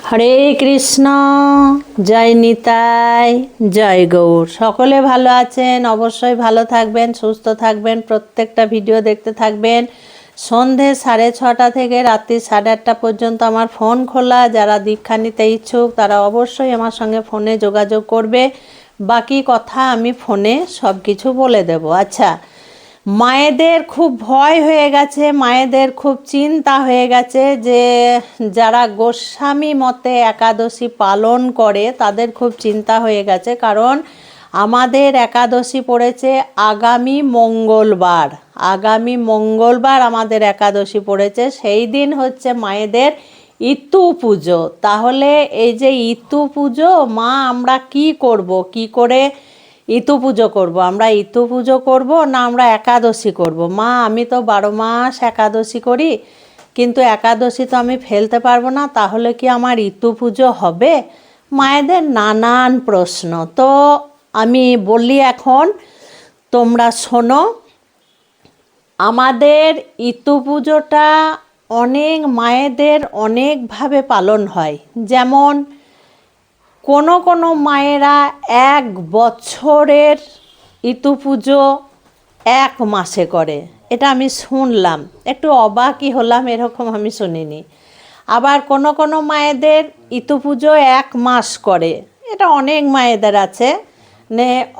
হরে কৃষ্ণ। জয় নিতাই, জয় গৌর। সকলে ভালো আছেন? অবশ্যই ভালো থাকবেন, সুস্থ থাকবেন, প্রত্যেকটা ভিডিও দেখতে থাকবেন। সন্ধে 6:30 থেকে রাত্রি 8:30 পর্যন্ত আমার ফোন খোলা। যারা দীক্ষা নিতে ইচ্ছুক তারা অবশ্যই আমার সঙ্গে ফোনে যোগাযোগ করবে। বাকি কথা আমি ফোনে সব কিছু বলে দেব। আচ্ছা, মায়েদের খুব ভয় হয়ে গেছে, মায়েদের খুব চিন্তা হয়ে গেছে যে যারা গোস্বামী মতে একাদশী পালন করে তাদের খুব চিন্তা হয়ে গেছে। কারণ আমাদের একাদশী পড়েছে আগামী মঙ্গলবার। আগামী মঙ্গলবার আমাদের একাদশী পড়েছে। সেই দিন হচ্ছে মায়েদের ইতু পুজো। তাহলে এই যে ইতু পুজো, মা আমরা কি করব, কি করে ইতু পুজো করব? আমরা ইতু পুজো করব না আমরা একাদশী করব? মা আমি তো 12 মাস একাদশী করি, কিন্তু একাদশী তো আমি ফেলতে পারবো না, তাহলে কি আমার ইতু পুজো হবে? মায়েদের নানান প্রশ্ন। তো আমি বলি এখন তোমরা শোনো। আমাদের ইতু পুজোটা অনেক মায়েদের অনেকভাবে পালন হয়। যেমন কোনো কোনো মায়েরা 1 বছরের ইতু পুজো 1 মাসে করে। এটা আমি শুনলাম, একটু অবাকই হলাম, এরকম আমি শুনিনি। আবার কোনো কোনো মায়েদের ইতু পুজো 1 মাস করে। এটা অনেক মায়েদের আছে।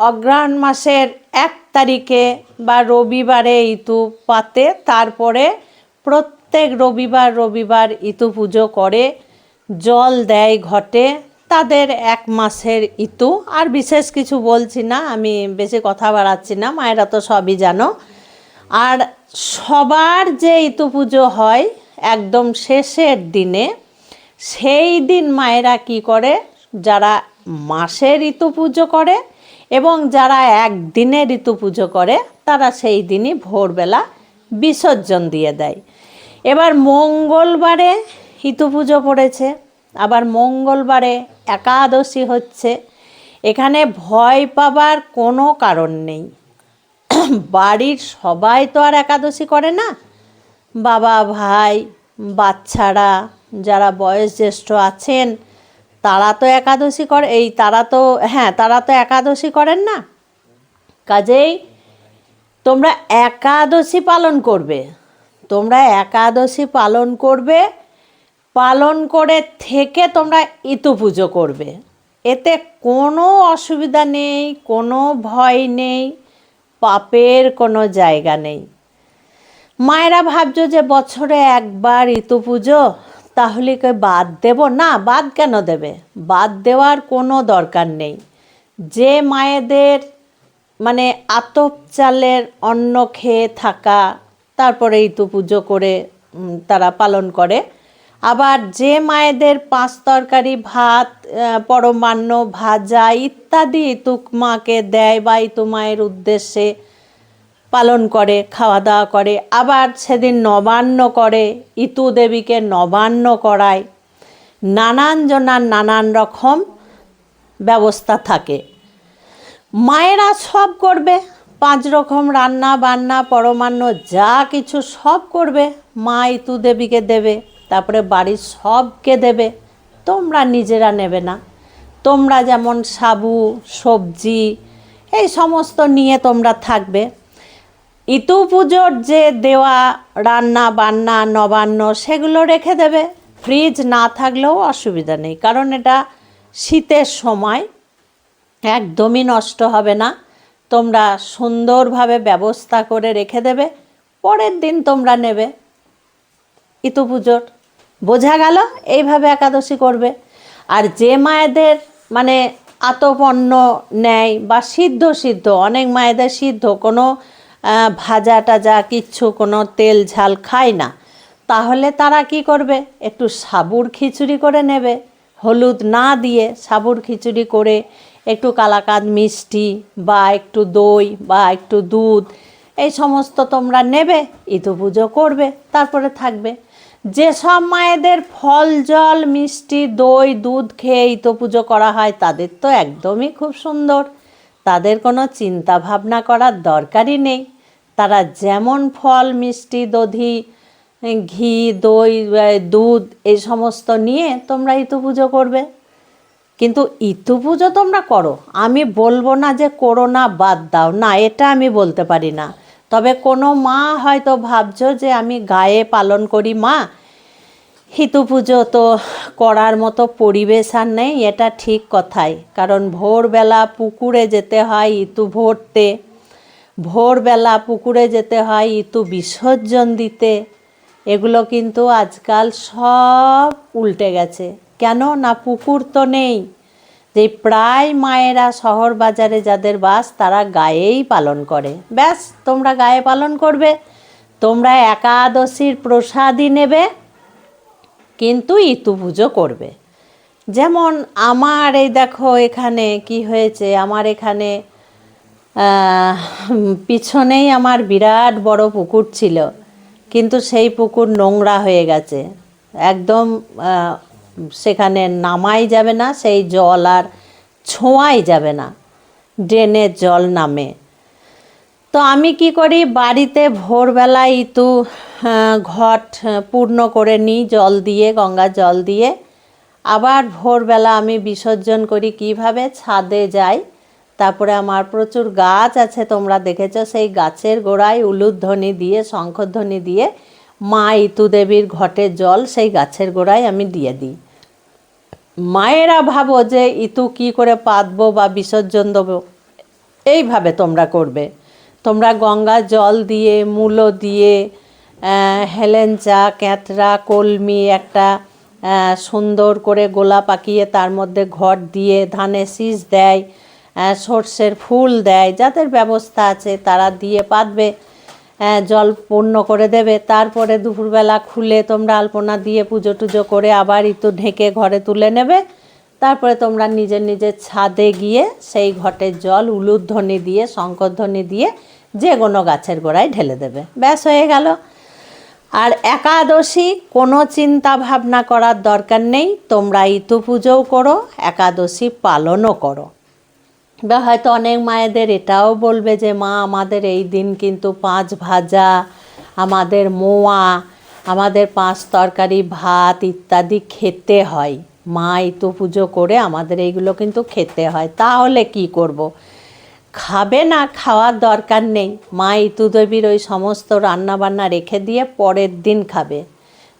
অগ্রহায়ণ মাসের 1 তারিখে বা রবিবারে ইতু পাতে, তারপরে প্রত্যেক রবিবার রবিবার ইতু পুজো করে, জল দেয় ঘটে। তাদের 1 মাসের ইতু। আর বিশেষ কিছু বলছি না, আমি বেশি কথা বাড়াচ্ছি না, মায়েরা তো সবই জানো। আর সবার যে ইতু পুজো হয় একদম শেষের দিনে, সেই দিন মায়েরা কি করে, যারা মাসের ঋতু পুজো করে এবং যারা 1 দিনের ঋতু পুজো করে, তারা সেই দিনই ভোরবেলা বিসর্জন দিয়ে দেয়। এবার মঙ্গলবারে ঋতু পুজো পড়েছে, আবার মঙ্গলবারে একাদশী হচ্ছে। এখানে ভয় পাবার কোনো কারণ নেই। বাড়ির সবাই তো আর একাদশী করে না। বাবা, ভাই, বাচ্চারা, যারা বয়োজ্যেষ্ঠ আছেন তারা তো একাদশী করে, তারা তো একাদশী করেন না। কাজেই তোমরা একাদশী পালন করবে, তোমরা একাদশী পালন করবে, পালন করে থেকে তোমরা ইতু পুজো করবে। এতে কোনো অসুবিধা নেই, কোনো ভয় নেই, পাপের কোনো জায়গা নেই। মায়েরা ভাবছো যে বছরে 1 বার ইতু পুজো, তাহলে কি বাদ দেব? না, বাদ কেন দেবে? বাদ দেওয়ার কোনো দরকার নেই। যে মায়েদের আতপ চালের অন্ন খেয়ে থাকা, তারপরে ইতু পুজো করে তারা পালন করে। আবার যে মায়েদের 5 তরকারি ভাত, পরমান্ন, ভাজা ইত্যাদি ইতুক মাকে দেয় বা ইতু মায়ের উদ্দেশ্যে পালন করে, খাওয়া দাওয়া করে। আবার সেদিন নবান্ন করে, ইতু দেবীকে নবান্ন করায়। নানান জনার নানান রকম ব্যবস্থা থাকে। মায়েরা সব করবে, 5 রকম রান্না বান্না পরমান্ন যা কিছু সব করবে। মা ইতু দেবীকে দেবে, তারপরে বাড়ির সবকে দেবে। তোমরা নিজেরা নেবে না। তোমরা যেমন সাবু, সবজি এই সমস্ত নিয়ে তোমরা থাকবে। ইতু পুজোর যে দেওয়া রান্না বান্না নবান্ন সেগুলো রেখে দেবে। ফ্রিজ না থাকলেও অসুবিধা নেই, কারণ এটা শীতের সময়, একদমই নষ্ট হবে না। তোমরা সুন্দরভাবে ব্যবস্থা করে রেখে দেবে, পরের দিন তোমরা নেবে ইতু পুজোর। বোঝা গেল? এইভাবে একাদশী করবে। আর যে মায়েদের আতপন্ন নেয় বা সিদ্ধ সিদ্ধ, অনেক মায়েদের সিদ্ধ, কোনো ভাজা টাজা কিচ্ছু, কোনো তেল ঝাল খায় না, তাহলে তারা কি করবে, একটু সাবুর খিচুড়ি করে নেবে। হলুদ না দিয়ে সাবুর খিচুড়ি করে একটু কালাকাঁদ মিষ্টি বা একটু দই বা একটু দুধ এই সমস্ত তোমরা নেবে, ইতু পুজো করবে, তারপরে থাকবে। যেসব মায়েদের ফল জল মিষ্টি দই দুধ খেয়ে ইতু পুজো করা হয় তাদের তো একদমই খুব সুন্দর, তাদের কোনো চিন্তা ভাবনা করার দরকারই নেই। তারা যেমন ফল মিষ্টি দধি ঘি, দই, দুধ এই সমস্ত নিয়ে তোমরা ইতু পুজো করবে। কিন্তু ইতু পুজো তোমরা করো, আমি বলবো না যে করো না, বাদ দাও, না, এটা আমি বলতে পারি না। তবে কোনো মা হয়তো ভাবছো যে আমি গায়ে পালন করি মা, ইতু পুজো তো করার মতো পরিবেশ আর নেই, এটা ঠিক কথাই। কারণ ভোরবেলা পুকুরে যেতে হয় ইতু ভরতে, ভোরবেলা পুকুরে যেতে হয় ইতু বিসর্জন দিতে। এগুলো কিন্তু আজকাল সব উল্টে গেছে। কেন না, পুকুর তো নেই। যে প্রায় মায়েরা শহর বাজারে যাদের বাস তারা গায়েই পালন করে। ব্যাস, তোমরা গায়ে পালন করবে, তোমরা একাদশীর প্রসাদই নেবে, কিন্তু ইতু পুজো করবে। যেমন আমার এই দেখো এখানে কি হয়েছে, আমার এখানে পিছনেই আমার বিরাট বড় পুকুর ছিল, কিন্তু সেই পুকুর নোংরা হয়ে গেছে একদম। সেখানে নামাই যাবে না, সেই জল আর ছোঁয়াই যাবে না, ড্রেনের জল নামে। তো আমি কি করি, বাড়িতে ভোরবেলায় ইতু ঘট পূর্ণ করে নিই জল দিয়ে, গঙ্গার জল দিয়ে। আবার ভোরবেলা আমি বিসর্জন করি কিভাবে, ছাদে যাই, তারপরে আমার প্রচুর গাছ আছে, তোমরা দেখেছো, সেই গাছের গোড়ায় উলুধ্বনি দিয়ে, শঙ্খধ্বনি দিয়ে মা ইতু দেবীর ঘটের জল সেই গাছের গোড়ায় আমি দিয়ে দিই। মায়েরা ভাবো যে ইতু কি করে পাতবো বা বিসর্জন দেবো, এইভাবে তোমরা করবে। তোমরা গঙ্গা জল দিয়ে, মূলো দিয়ে, হেলেঞ্চা, ক্যাঁতরা, কলমি একটা সুন্দর করে গোলা পাকিয়ে তার মধ্যে ঘট দিয়ে, ধানের শীষ দেয়, সর্ষের ফুল দেয়, যাদের ব্যবস্থা আছে তারা দিয়ে পাতবে, জল পূর্ণ করে দেবে। তারপরে দুপুরবেলা খুলে তোমরা আলপনা দিয়ে পুজো টুজো করে আবার ইতু ঢেকে ঘরে তুলে নেবে। তারপরে তোমরা নিজের নিজের ছাদে গিয়ে সেই ঘটের জল উলুধ্বনি দিয়ে, শঙ্করধ্বনি দিয়ে যে কোনো গাছের গোড়ায় ঢেলে দেবে, ব্যাস হয়ে গেল। আর একাদশী কোনো চিন্তা ভাবনা করার দরকার নেই, তোমরা ইতু পুজোও করো, একাদশী পালনও করো। বা হয়তো অনেক মায়েদের এটাও বলবে যে মা আমাদের এই দিন কিন্তু 5 ভাজা, আমাদের মোয়া, আমাদের 5 তরকারি ভাত ইত্যাদি খেতে হয়, মা ইতু পুজো করে আমাদের এইগুলো কিন্তু খেতে হয়। তাহলে কি করব? খাবে না, খাওয়ার দরকার নেই, মা ইতু দেবীর ওই সমস্ত রান্নাবান্না রেখে দিয়ে পরের দিন খাবে।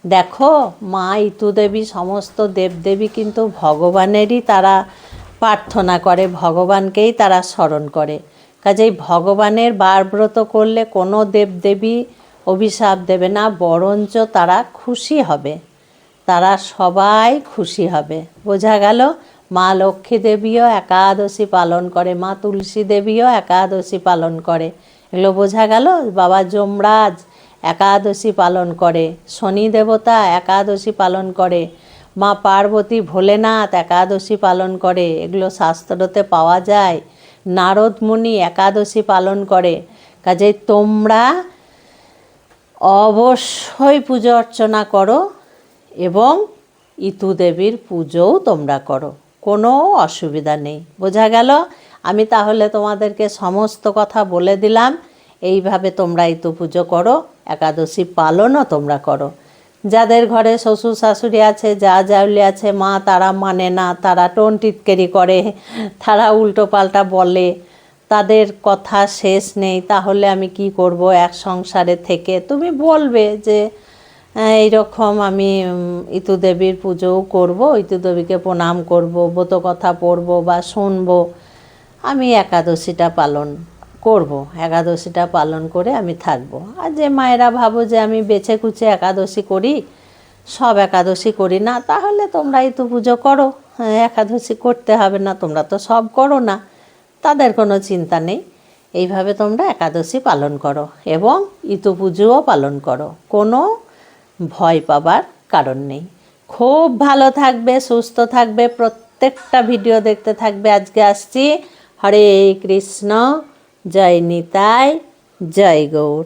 দেখো, মা ইতু দেবী সমস্ত দেবদেবী কিন্তু ভগবানেরই তারা প্রার্থনা করে, ভগবানকেই তারা স্মরণ করে। কাজেই ভগবানের বারব্রত করলে কোনো দেবদেবী অভিশাপ দেবে না, বরঞ্চ তারা খুশি হবে, তারা সবাই খুশি হবে। বোঝা গেল? মা লক্ষ্মী দেবীও একাদশী পালন করে, মা তুলসী দেবীও একাদশী পালন করে, এগুলো বোঝা গেল। বাবা যমরাজ একাদশী পালন করে, শনি দেবতা একাদশী পালন করে, মা পার্বতী, ভোলেনাথ একাদশী পালন করে, এগুলো শাস্ত্রতে পাওয়া যায়। নারদ মুনি একাদশী পালন করে। কাজেই তোমরা অবশ্যই পুজো অর্চনা করো এবং ইতু দেবীর পুজোও তোমরা করো, কোনো অসুবিধা নেই। বোঝা গেল? আমি তাহলে তোমাদেরকে সমস্ত কথা বলে দিলাম। এইভাবে তোমরা ইতু পুজো করো, একাদশী পালনও তোমরা করো। যাদের ঘরে শ্বশুর শাশুড়ি আছে, যা জাউলি আছে, মা তারা মানে না, তারা টোন টিটকেরি করে, তারা উল্টো পাল্টা বলে, তাদের কথা শেষ নেই। তাহলে আমি কি করব? এক সংসারে থেকে তুমি বলবে যে এইরকম আমি ইতু দেবীর পুজোও করব, ইতু দেবীকে প্রণাম করব, ব্রত কথা পড়ব বা শুনবো, আমি একাদশীটা পালন করব, একাদশীটা পালন করে আমি থাকব। আর যে মায়েরা ভাবো যে আমি বেছে কুচে একাদশী করি, সব একাদশী করি না, তাহলে তোমরা ইতু পুজো করো, একাদশী করতে হবে না, তোমরা তো সব করো না, তাদের কোনো চিন্তা নেই। এইভাবে তোমরা একাদশী পালন করো এবং ইতু পুজোও পালন করো, কোনো ভয় পাবার কারণ নেই। খুব ভালো থাকবে, সুস্থ থাকবে, প্রত্যেকটা ভিডিও দেখতে থাকবে। আজকে আসছি। হরে কৃষ্ণ, জয় নিতাই, জয় গৌর।